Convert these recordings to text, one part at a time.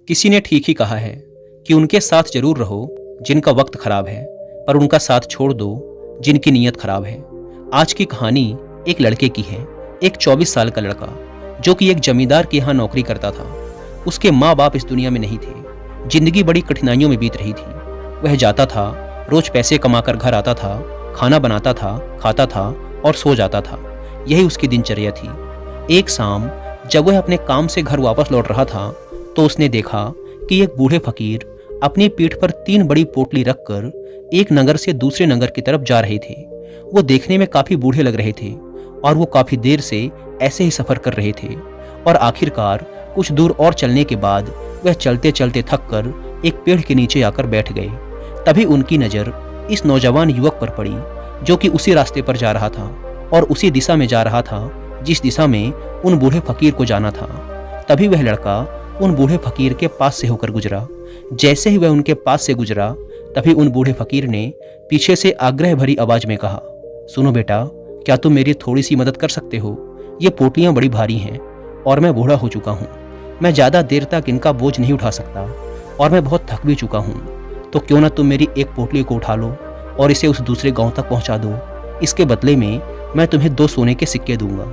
किसी ने ठीक ही कहा है कि उनके साथ जरूर रहो जिनका वक्त खराब है, पर उनका साथ छोड़ दो जिनकी नीयत खराब है। आज की कहानी एक लड़के की है। एक 24 साल का लड़का जो कि एक जमींदार के यहाँ नौकरी करता था। उसके माँ बाप इस दुनिया में नहीं थे। जिंदगी बड़ी कठिनाइयों में बीत रही थी। वह जाता था, रोज पैसे कमाकर घर आता था, खाना बनाता था, खाता था और सो जाता था। यही उसकी दिनचर्या थी। एक शाम जब वह अपने काम से घर वापस लौट रहा था तो उसने देखा कि एक बूढ़े फकीर अपनी पीठ पर 3 बड़ी पोटली रखकर एक नगर से दूसरे नगर की तरफ जा रहे थे। वो देखने में काफी बूढ़े लग रहे थे और वो काफी देर से ऐसे ही सफर कर रहे थे और आखिरकार कुछ दूर और चलने के बाद वह चलते चलते थक कर एक पेड़ के नीचे आकर बैठ गए। तभी उनकी नज़र इस नौजवान युवक पर पड़ी जो कि उसी रास्ते पर जा रहा था और उसी दिशा में जा रहा था जिस दिशा में उन बूढ़े फकीर को जाना था। तभी वह लड़का उन बूढ़े फकीर के पास से होकर गुजरा। जैसे ही वह उनके पास से गुजरा तभी उन बूढ़े फकीर ने पीछे से आग्रह भरी आवाज में कहा, सुनो बेटा, क्या तुम मेरी थोड़ी सी मदद कर सकते हो? ये पोटलियां बड़ी भारी हैं और मैं बूढ़ा हो चुका हूँ। मैं ज़्यादा देर तक इनका बोझ नहीं उठा सकता और मैं बहुत थक भी चुका हूँ। तो क्यों ना तुम मेरी एक पोटली को उठा लो और इसे उस दूसरे गांव तक पहुँचा दो। इसके बदले में मैं तुम्हें 2 सोने के सिक्के दूंगा।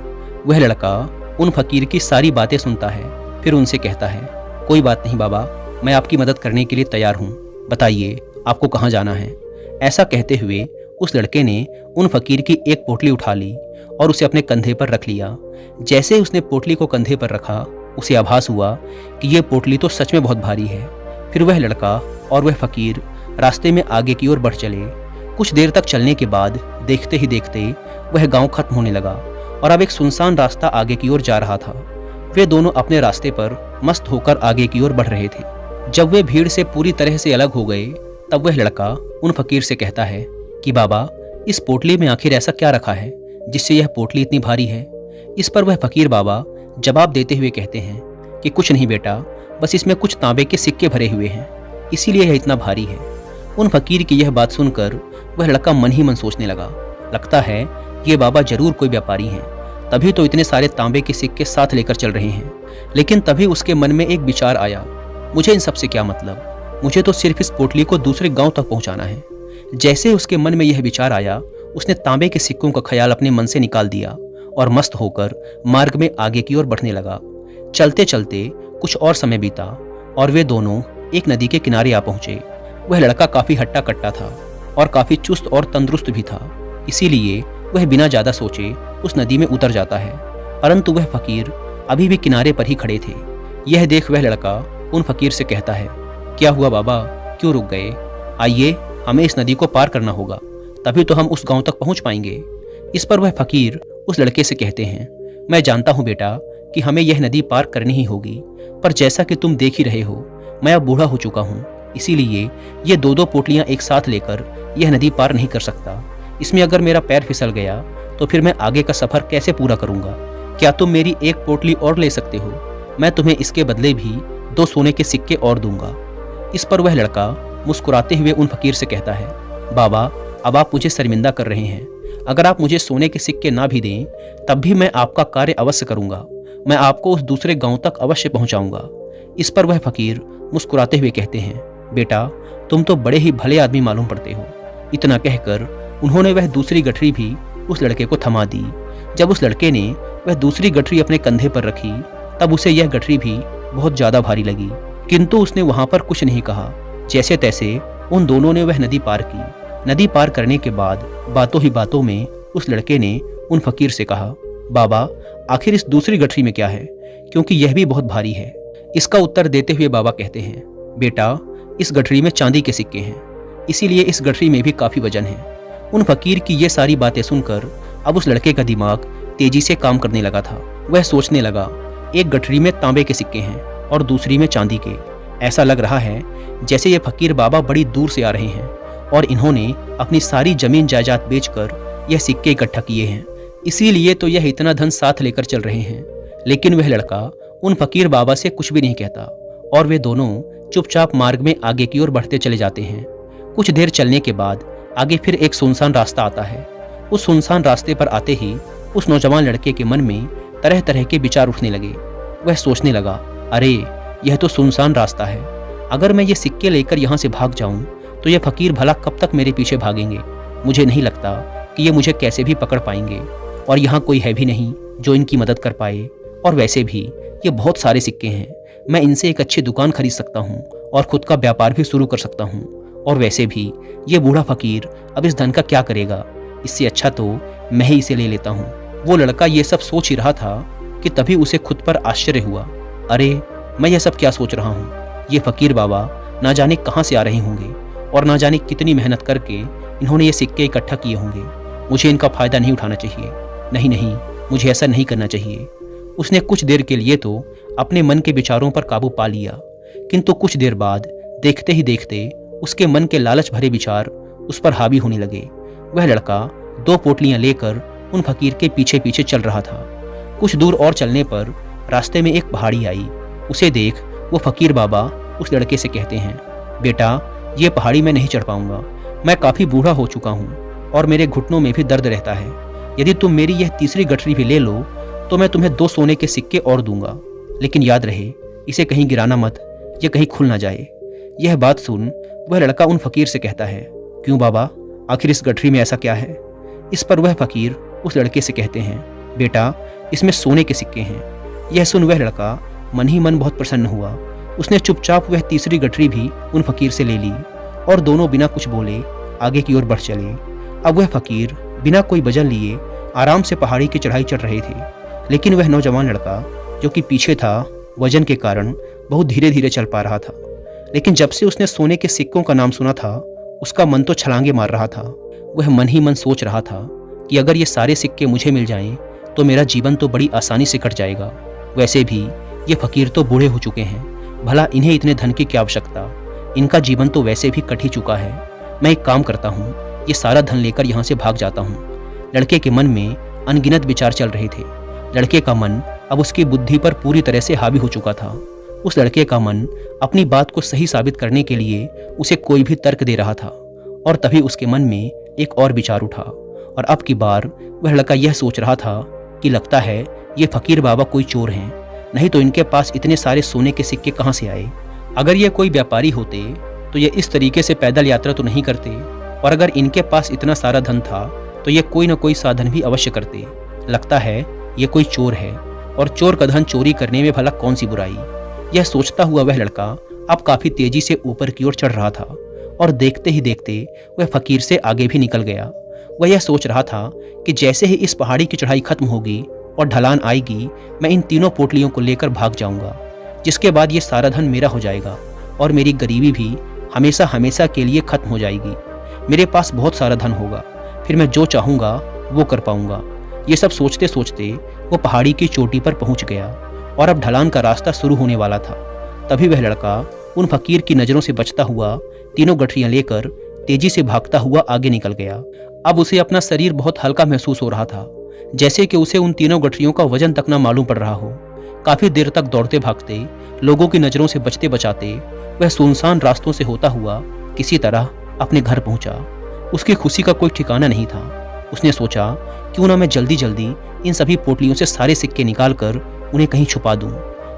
वह लड़का उन फकीर की सारी बातें सुनता है, फिर उनसे कहता है, कोई बात नहीं बाबा, मैं आपकी मदद करने के लिए तैयार हूँ। बताइए आपको कहाँ जाना है? ऐसा कहते हुए उस लड़के ने उन फकीर की एक पोटली उठा ली और उसे अपने कंधे पर रख लिया। जैसे उसने पोटली को कंधे पर रखा उसे आभास हुआ कि यह पोटली तो सच में बहुत भारी है। फिर वह लड़का और वह फकीर रास्ते में आगे की ओर बढ़ चले। कुछ देर तक चलने के बाद देखते ही देखते वह गांव खत्म होने लगा और अब एक सुनसान रास्ता आगे की ओर जा रहा था। वे दोनों अपने रास्ते पर मस्त होकर आगे की ओर बढ़ रहे थे। जब वे भीड़ से पूरी तरह से अलग हो गए तब वह लड़का उन फकीर से कहता है कि बाबा, इस पोटली में आखिर ऐसा क्या रखा है जिससे यह पोटली इतनी भारी है? इस पर वह फकीर बाबा जवाब देते हुए कहते हैं कि कुछ नहीं बेटा, बस इसमें कुछ तांबे के सिक्के भरे हुए हैं, इसीलिए यह इतना भारी है। उन फकीर की यह बात सुनकर वह लड़का मन ही मन सोचने लगा, लगता है ये बाबा जरूर कोई व्यापारी हैं, तभी तो इतने सारे तांबे के सिक्के साथ लेकर चल रहे हैं। लेकिन तभी उसके मन में एक विचार आया, मुझे इन सब से क्या मतलब, मुझे तो सिर्फ इस पोटली को दूसरे गांव तक पहुंचाना है। जैसे उसके मन में यह विचार आया उसने तांबे के सिक्कों का ख्याल अपने मन से निकाल दिया और मस्त होकर मार्ग में आगे की ओर बढ़ने लगा। चलते चलते कुछ और समय बीता और वे दोनों एक नदी के किनारे आ पहुंचे। वह लड़का काफी हट्टा कट्टा था और काफी चुस्त और तंदुरुस्त भी था, इसीलिए वह बिना ज्यादा सोचे उस नदी में उतर जाता है। परंतु वह फकीर अभी भी किनारे पर ही खड़े थे। यह देख वह लड़का उन फकीर से कहता है, क्या हुआ बाबा, क्यों रुक गए? आइए, हमें इस नदी को पार करना होगा, तभी तो हम उस गांव तक पहुंच पाएंगे। इस पर वह फकीर उस लड़के से कहते हैं, मैं जानता हूं बेटा कि हमें यह नदी पार करनी ही होगी, पर जैसा कि तुम देख ही रहे हो मैं अब बूढ़ा हो चुका हूँ, इसीलिए ये 2-2 पोटलियां एक साथ लेकर यह नदी पार नहीं कर सकता। इसमें अगर मेरा पैर फिसल गया तो फिर मैं आगे का सफर कैसे पूरा करूंगा? क्या तुम मेरी एक पोटली और ले सकते हो? मैं तुम्हें इसके बदले भी 2 सोने के सिक्के और दूंगा। इस पर वह लड़का मुस्कुराते हुए उन फकीर से कहता है, बाबा, अब आप मुझे शर्मिंदा कर रहे हैं। अगर आप मुझे सोने के सिक्के ना भी दें तब भी मैं आपका कार्य अवश्य करूंगा। मैं आपको उस दूसरे गांव तक अवश्य पहुंचाऊंगा। इस पर वह फकीर मुस्कुराते हुए कहते हैं, बेटा, तुम तो बड़े ही भले आदमी मालूम पड़ते हो। इतना कहकर उन्होंने वह दूसरी गठरी भी उस लड़के को थमा दी। जब उस लड़के ने वह दूसरी गठरी अपने कंधे पर रखी तब उसे यह गठरी भी बहुत ज्यादा भारी लगी, किंतु उसने वहां पर कुछ नहीं कहा। जैसे तैसे उन दोनों ने वह नदी पार की। नदी पार करने के बाद बातों ही बातों में उस लड़के ने उन फकीर से कहा, बाबा, आखिर इस दूसरी गठरी में क्या है, क्योंकि यह भी बहुत भारी है। इसका उत्तर देते हुए बाबा कहते हैं, बेटा, इस गठरी में चांदी के सिक्के हैं, इसीलिए इस गठरी में भी काफी वजन है। उन फकीर की ये सारी बातें सुनकर अब उस लड़के का दिमाग तेजी से काम करने लगा था। वह सोचने लगा, एक गठरी में तांबे के सिक्के हैं और दूसरी में चांदी के। ऐसा लग रहा है जैसे ये फकीर बाबा बड़ी दूर से आ रहे हैं और इन्होंने अपनी सारी जमीन जायदाद बेचकर यह सिक्के इकट्ठा किए हैं, इसीलिए तो यह इतना धन साथ लेकर चल रहे हैं। लेकिन वह लड़का उन फकीर बाबा से कुछ भी नहीं कहता और वे दोनों चुपचाप मार्ग में आगे की ओर बढ़ते चले जाते हैं। कुछ देर चलने के बाद आगे फिर एक सुनसान रास्ता आता है। उस सुनसान रास्ते पर आते ही उस नौजवान लड़के के मन में तरह तरह के विचार उठने लगे। वह सोचने लगा, अरे यह तो सुनसान रास्ता है। अगर मैं ये सिक्के लेकर यहाँ से भाग जाऊं तो ये फकीर भला कब तक मेरे पीछे भागेंगे। मुझे नहीं लगता कि ये मुझे कैसे भी पकड़ पाएंगे, और यहाँ कोई है भी नहीं जो इनकी मदद कर पाए। और वैसे भी ये बहुत सारे सिक्के हैं, मैं इनसे एक अच्छी दुकान खरीद सकता हूँ और खुद का व्यापार भी शुरू कर सकता हूँ। और वैसे भी ये बूढ़ा फकीर अब इस धन का क्या करेगा, इससे अच्छा तो मैं ही इसे ले लेता हूँ। वो लड़का ये सब सोच ही रहा था कि तभी उसे खुद पर आश्चर्य हुआ। अरे, मैं यह सब क्या सोच रहा हूँ। ये फकीर बाबा ना जाने कहाँ से आ रहे होंगे और ना जाने कितनी मेहनत करके इन्होंने ये सिक्के इकट्ठा किए होंगे। मुझे इनका फायदा नहीं उठाना चाहिए। नहीं नहीं, मुझे ऐसा नहीं करना चाहिए। उसने कुछ देर के लिए तो अपने मन के विचारों पर काबू पा लिया, किंतु कुछ देर बाद देखते ही देखते उसके मन के लालच भरे विचार उस पर हावी होने लगे। वह लड़का 2 पोटलियां लेकर उन फकीर के पीछे पीछे चल रहा था। कुछ दूर और चलने पर रास्ते में एक पहाड़ी आई। उसे देख वो फकीर बाबा उस लड़के से कहते हैं, बेटा, ये पहाड़ी मैं नहीं चढ़ पाऊंगा। मैं काफ़ी बूढ़ा हो चुका हूँ और मेरे घुटनों में भी दर्द रहता है। यदि तुम मेरी यह तीसरी गठरी भी ले लो तो मैं तुम्हें 2 सोने के सिक्के और दूंगा, लेकिन याद रहे इसे कहीं गिराना मत, ये कहीं खुल ना जाए। यह बात सुन वह लड़का उन फकीर से कहता है, क्यों बाबा, आखिर इस गठरी में ऐसा क्या है। इस पर वह फकीर उस लड़के से कहते हैं, बेटा, इसमें सोने के सिक्के हैं। यह सुन वह लड़का मन ही मन बहुत प्रसन्न हुआ। उसने चुपचाप वह तीसरी गठरी भी उन फकीर से ले ली और दोनों बिना कुछ बोले आगे की ओर बढ़ चले। अब वह फकीर बिना कोई वजह लिए आराम से पहाड़ी की चढ़ाई चढ़ रहे थे, लेकिन वह नौजवान लड़का जो कि पीछे था वजन के कारण बहुत धीरे धीरे चल पा रहा था। लेकिन जब से उसने सोने के सिक्कों का नाम सुना था उसका मन तो छलांगे मार रहा था। वह मन ही मन सोच रहा था कि अगर ये सारे सिक्के मुझे मिल जाएं तो मेरा जीवन तो बड़ी आसानी से कट जाएगा। वैसे भी ये फकीर तो बूढ़े हो चुके हैं, भला इन्हें इतने धन की क्या आवश्यकता। इनका जीवन तो वैसे भी कट ही चुका है। मैं एक काम करता हूँ, ये सारा धन लेकर यहाँ से भाग जाता हूँ। लड़के के मन में अनगिनत विचार चल रहे थे। लड़के का मन अब उसकी बुद्धि पर पूरी तरह से हावी हो चुका था। उस लड़के का मन अपनी बात को सही साबित करने के लिए उसे कोई भी तर्क दे रहा था। और तभी उसके मन में एक और विचार उठा, और अब की बार वह लड़का यह सोच रहा था कि लगता है ये फकीर बाबा कोई चोर हैं, नहीं तो इनके पास इतने सारे सोने के सिक्के कहाँ से आए। अगर ये कोई व्यापारी होते तो ये इस तरीके से पैदल यात्रा तो नहीं करते, और अगर इनके पास इतना सारा धन था तो ये कोई न कोई साधन भी अवश्य करते। लगता है ये कोई चोर है, और चोर का धन चोरी करने में भला कौन सी बुराई। यह सोचता हुआ वह लड़का अब काफी तेजी से ऊपर की ओर चढ़ रहा था, और देखते ही देखते वह फकीर से आगे भी निकल गया। वह यह सोच रहा था कि जैसे ही इस पहाड़ी की चढ़ाई खत्म होगी और ढलान आएगी, मैं इन तीनों पोटलियों को लेकर भाग जाऊंगा, जिसके बाद ये सारा धन मेरा हो जाएगा और मेरी गरीबी भी हमेशा हमेशा के लिए खत्म हो जाएगी। मेरे पास बहुत सारा धन होगा, फिर मैं जो चाहूँगा वो कर पाऊंगा। ये सब सोचते सोचते वो पहाड़ी की चोटी पर पहुंच गया, और अब ढलान का रास्ता शुरू होने वाला था। तभी वह लड़का उन फकीर की नज़रों से बचता हुआ तीनों गठरियां लेकर तेजी से भागता हुआ आगे निकल गया। अब उसे अपना शरीर बहुत हल्का महसूस हो रहा था, जैसे कि उसे उन तीनों गठरियों का वजन तक न मालूम पड़ रहा हो। काफी देर तक दौड़ते भागते, लोगों की नज़रों से बचते बचाते वह सुनसान रास्तों से होता हुआ किसी तरह अपने घर पहुंचा। उसकी खुशी का कोई ठिकाना नहीं था। उसने सोचा, क्यों ना मैं जल्दी जल्दी इन सभी पोटलियों से सारे सिक्के निकालकर उन्हें कहीं छुपा दूं।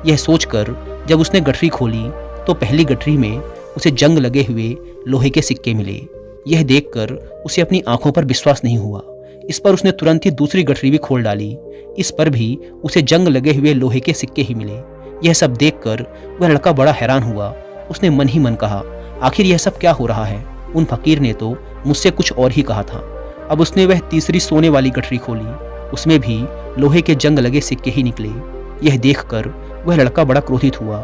यह सोचकर जब उसने गठरी खोली तो पहली गठरी में उसे जंग लगे हुए लोहे के सिक्के मिले। यह देखकर उसे अपनी आंखों पर विश्वास नहीं हुआ। इस पर उसने तुरंत ही दूसरी गठरी भी खोल डाली। इस पर भी उसे जंग लगे हुए लोहे के सिक्के ही मिले। यह सब देखकर वह लड़का बड़ा हैरान हुआ। उसने मन ही मन कहा, आखिर यह सब क्या हो रहा है। उन फकीर ने तो मुझसे कुछ और ही कहा था। अब उसने वह तीसरी सोने वाली गठरी खोली, उसमें भी लोहे के जंग लगे सिक्के ही निकले। यह देखकर वह लड़का बड़ा क्रोधित हुआ।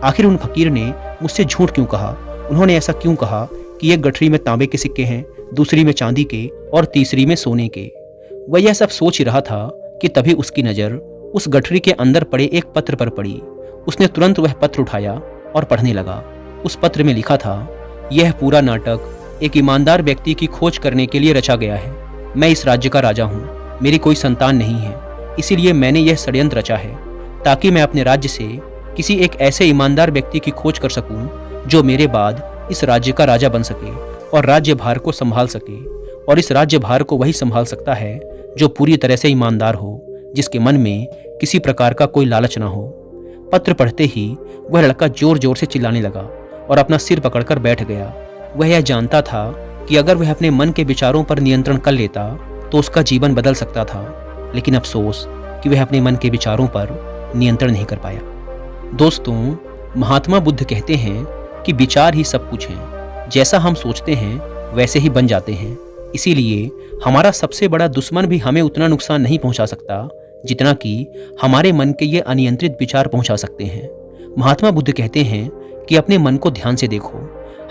आखिर उन फकीर ने मुझसे झूठ क्यों कहा। उन्होंने ऐसा क्यों कहा कि एक गठरी में तांबे के सिक्के हैं, दूसरी में चांदी के और तीसरी में सोने के। वह यह सब सोच ही रहा था कि तभी उसकी नज़र उस गठरी के अंदर पड़े एक पत्र पर पड़ी। उसने तुरंत वह पत्र उठाया और पढ़ने लगा। उस पत्र में लिखा था, यह पूरा नाटक एक ईमानदार व्यक्ति की खोज करने के लिए रचा गया है। मैं इस राज्य का राजा हूँ, मेरी कोई संतान नहीं है, इसीलिए मैंने यह षड्यंत्र रचा है ताकि मैं अपने राज्य से किसी एक ऐसे ईमानदार व्यक्ति की खोज कर सकूं जो मेरे बाद इस राज्य का राजा बन सके और राज्य भार को संभाल सके। और इस राज्य भार को वही संभाल सकता है जो पूरी तरह से ईमानदार हो, जिसके मन में किसी प्रकार का कोई लालच ना हो। पत्र पढ़ते ही वह लड़का जोर जोर से चिल्लाने लगा और अपना सिर पकड़कर बैठ गया। वह यह जानता था कि अगर वह अपने मन के विचारों पर नियंत्रण कर लेता तो उसका जीवन बदल सकता था, लेकिन अफसोस कि वह अपने मन के विचारों पर नियंत्रण नहीं कर पाया। दोस्तों, महात्मा बुद्ध कहते हैं कि विचार ही सब कुछ हैं। जैसा हम सोचते हैं वैसे ही बन जाते हैं। इसीलिए हमारा सबसे बड़ा दुश्मन भी हमें उतना नुकसान नहीं पहुंचा सकता जितना कि हमारे मन के ये अनियंत्रित विचार पहुंचा सकते हैं। महात्मा बुद्ध कहते हैं कि अपने मन को ध्यान से देखो।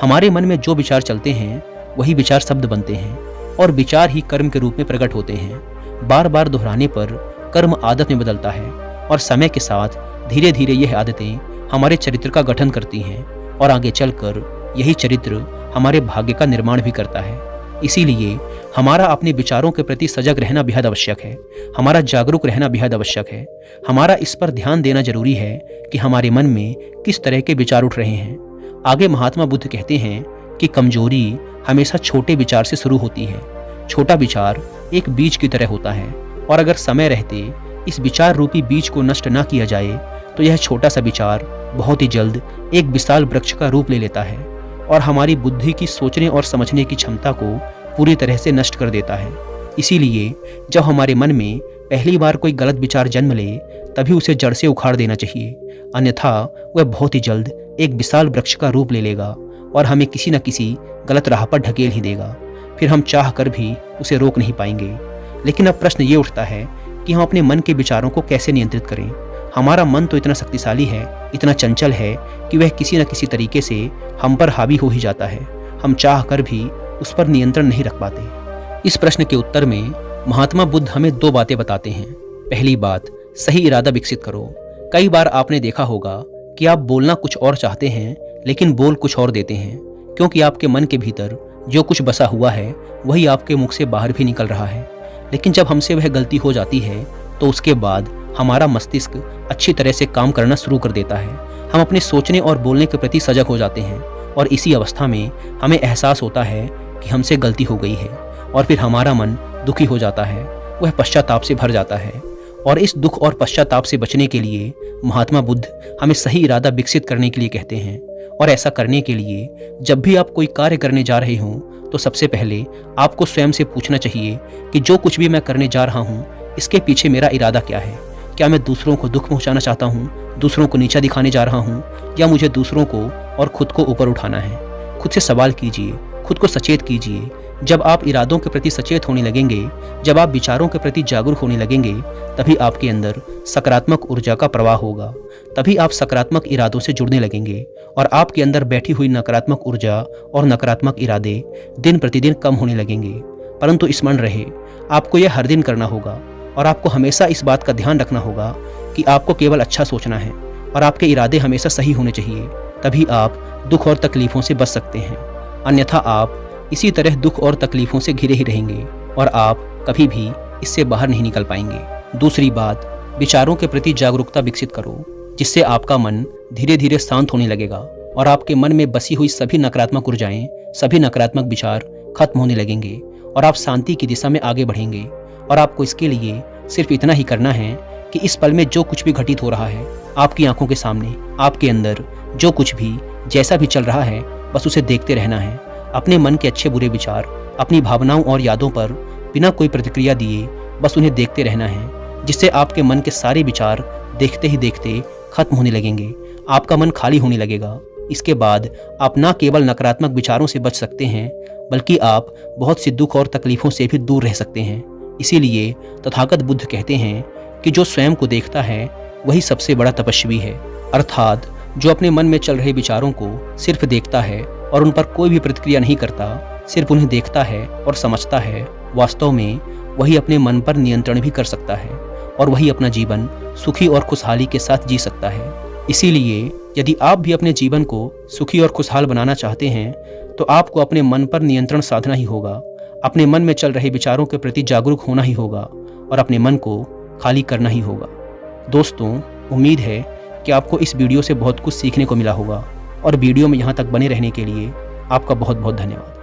हमारे मन में जो विचार चलते हैं वही विचार शब्द बनते हैं और विचार ही कर्म के रूप में प्रकट होते हैं। बार बार दोहराने पर कर्म आदत में बदलता है और समय के साथ धीरे धीरे यह आदतें हमारे चरित्र का गठन करती हैं और आगे चलकर यही चरित्र हमारे भाग्य का निर्माण भी करता है। इसीलिए हमारा अपने विचारों के प्रति सजग रहना बेहद आवश्यक है। हमारा जागरूक रहना बेहद आवश्यक है। हमारा इस पर ध्यान देना जरूरी है कि हमारे मन में किस तरह के विचार उठ रहे हैं। आगे महात्मा बुद्ध कहते हैं कि कमजोरी हमेशा छोटे विचार से शुरू होती है। छोटा विचार एक बीज की तरह होता है और अगर समय रहते इस विचार रूपी बीज को नष्ट ना किया जाए तो यह छोटा सा विचार बहुत ही जल्द एक विशाल वृक्ष का रूप ले लेता है और हमारी बुद्धि की सोचने और समझने की क्षमता को पूरी तरह से नष्ट कर देता है। इसीलिए जब हमारे मन में पहली बार कोई गलत विचार जन्म ले तभी उसे जड़ से उखाड़ देना चाहिए, अन्यथा वह बहुत ही जल्द एक विशाल वृक्ष का रूप ले लेगा और हमें किसी न किसी गलत राह पर ढकेल ही देगा। फिर हम चाह कर भी उसे रोक नहीं पाएंगे। लेकिन अब प्रश्न ये उठता है कि हम अपने मन के विचारों को कैसे नियंत्रित करें। हमारा मन तो इतना शक्तिशाली है, इतना चंचल है कि वह किसी न किसी तरीके से हम पर हावी हो ही जाता है। हम चाह कर भी उस पर नियंत्रण नहीं रख पाते। इस प्रश्न के उत्तर में महात्मा बुद्ध हमें दो बातें बताते हैं। पहली बात, सही इरादा विकसित करो। कई बार आपने देखा होगा कि आप बोलना कुछ और चाहते हैं लेकिन बोल कुछ और देते हैं, क्योंकि आपके मन के भीतर जो कुछ बसा हुआ है वही आपके मुख से बाहर भी निकल रहा है। लेकिन जब हमसे वह गलती हो जाती है तो उसके बाद हमारा मस्तिष्क अच्छी तरह से काम करना शुरू कर देता है। हम अपने सोचने और बोलने के प्रति सजग हो जाते हैं और इसी अवस्था में हमें एहसास होता है कि हमसे गलती हो गई है और फिर हमारा मन दुखी हो जाता है, वह पश्चाताप से भर जाता है। और इस दुख और पश्चाताप से बचने के लिए महात्मा बुद्ध हमें सही इरादा विकसित करने के लिए कहते हैं। और ऐसा करने के लिए जब भी आप कोई कार्य करने जा रहे हों तो सबसे पहले आपको स्वयं से पूछना चाहिए कि जो कुछ भी मैं करने जा रहा हूँ इसके पीछे मेरा इरादा क्या है। क्या मैं दूसरों को दुख पहुंचाना चाहता हूँ, दूसरों को नीचा दिखाने जा रहा हूँ, या मुझे दूसरों को और खुद को ऊपर उठाना है। खुद से सवाल कीजिए, खुद को सचेत कीजिए। जब आप इरादों के प्रति सचेत होने लगेंगे, जब आप विचारों के प्रति जागरूक होने लगेंगे, तभी आपके अंदर सकारात्मक ऊर्जा का प्रवाह होगा। तभी आप सकारात्मक इरादों से जुड़ने लगेंगे और आपके अंदर बैठी हुई नकारात्मक ऊर्जा और नकारात्मक इरादे दिन प्रतिदिन कम होने लगेंगे। परंतु स्मरण रहे, आपको यह हर दिन करना होगा और आपको हमेशा इस बात का ध्यान रखना होगा कि आपको केवल अच्छा सोचना है और आपके इरादे हमेशा सही होने चाहिए। तभी आप दुख और तकलीफों से बच सकते हैं, अन्यथा आप इसी तरह दुख और तकलीफों से घिरे ही रहेंगे और आप कभी भी इससे बाहर नहीं निकल पाएंगे। दूसरी बात, विचारों के प्रति जागरूकता विकसित करो, जिससे आपका मन धीरे धीरे शांत होने लगेगा और आपके मन में बसी हुई सभी नकारात्मक ऊर्जाएं, सभी नकारात्मक विचार खत्म होने लगेंगे और आप शांति की दिशा में आगे बढ़ेंगे। और आपको इसके लिए सिर्फ इतना ही करना है कि इस पल में जो कुछ भी घटित हो रहा है आपकी आंखों के सामने, आपके अंदर जो कुछ भी जैसा भी चल रहा है, बस उसे देखते रहना है। अपने मन के अच्छे बुरे विचार, अपनी भावनाओं और यादों पर बिना कोई प्रतिक्रिया दिए बस उन्हें देखते रहना है, जिससे आपके मन के सारे विचार देखते ही देखते खत्म होने लगेंगे। आपका मन खाली होने लगेगा। इसके बाद आप न केवल नकारात्मक विचारों से बच सकते हैं, बल्कि आप बहुत सी दुख और तकलीफों से भी दूर रह सकते हैं। इसीलिए तथागत बुद्ध कहते हैं कि जो स्वयं को देखता है वही सबसे बड़ा तपस्वी है। अर्थात जो अपने मन में चल रहे विचारों को सिर्फ देखता है और उन पर कोई भी प्रतिक्रिया नहीं करता, सिर्फ उन्हें देखता है और समझता है, वास्तव में वही अपने मन पर नियंत्रण भी कर सकता है और वही अपना जीवन सुखी और खुशहाली के साथ जी सकता है। इसीलिए यदि आप भी अपने जीवन को सुखी और खुशहाल बनाना चाहते हैं तो आपको अपने मन पर नियंत्रण साधना ही होगा, अपने मन में चल रहे विचारों के प्रति जागरूक होना ही होगा और अपने मन को खाली करना ही होगा। दोस्तों, उम्मीद है कि आपको इस वीडियो से बहुत कुछ सीखने को मिला होगा और वीडियो में यहाँ तक बने रहने के लिए आपका बहुत बहुत धन्यवाद।